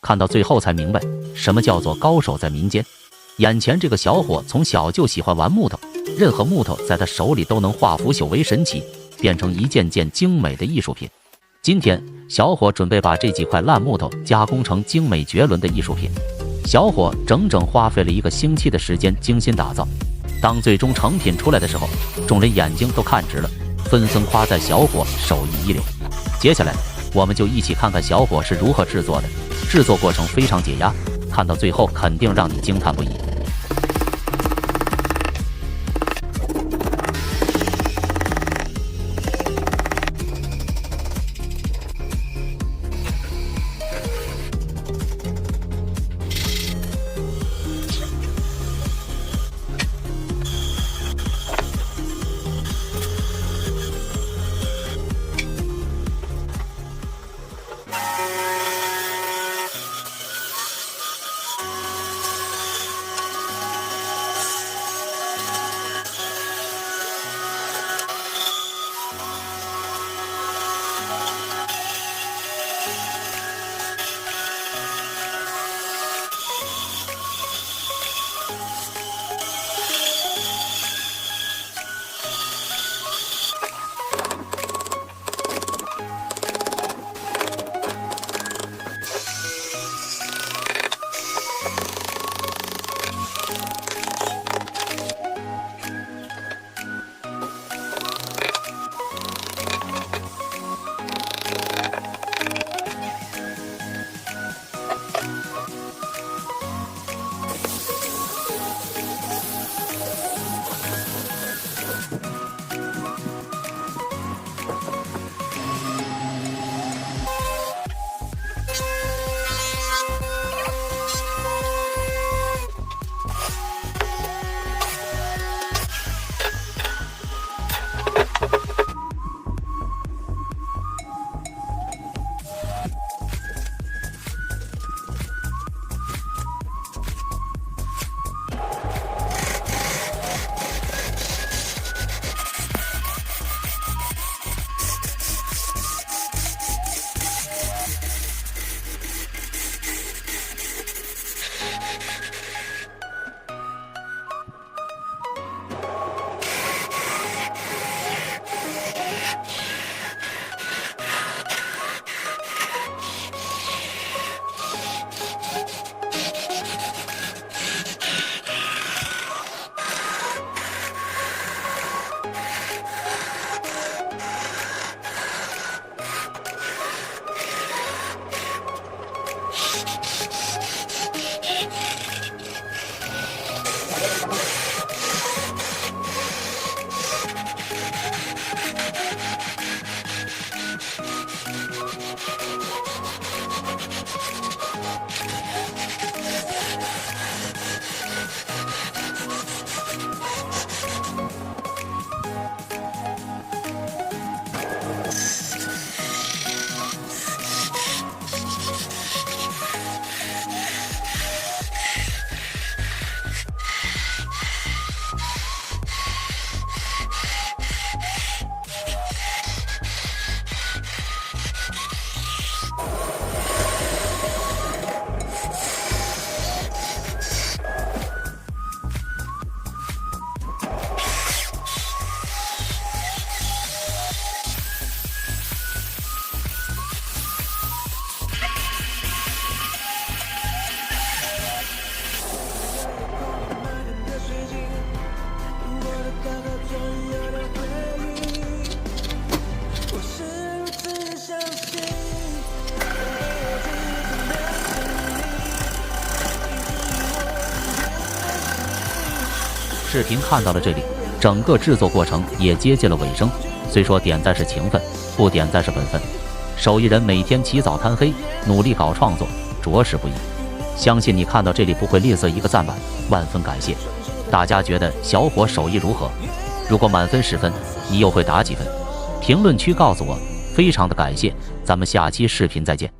看到最后才明白，什么叫做高手在民间。眼前这个小伙从小就喜欢玩木头，任何木头在他手里都能化腐朽为神奇，变成一件件精美的艺术品。今天，小伙准备把这几块烂木头加工成精美绝伦的艺术品。小伙整整花费了1个星期的时间精心打造。当最终成品出来的时候，众人眼睛都看直了，纷纷夸赞小伙手艺一流。接下来，我们就一起看看小伙是如何制作的。制作过程非常解压，看到最后肯定让你惊叹不已。视频看到了这里，整个制作过程也接近了尾声。虽说点赞是情分，不点赞是本分。手艺人每天起早贪黑，努力搞创作，着实不易。相信你看到这里不会吝啬一个赞吧，万分感谢。大家觉得小伙手艺如何？如果满分10分，你又会打几分？评论区告诉我，非常的感谢。咱们下期视频再见。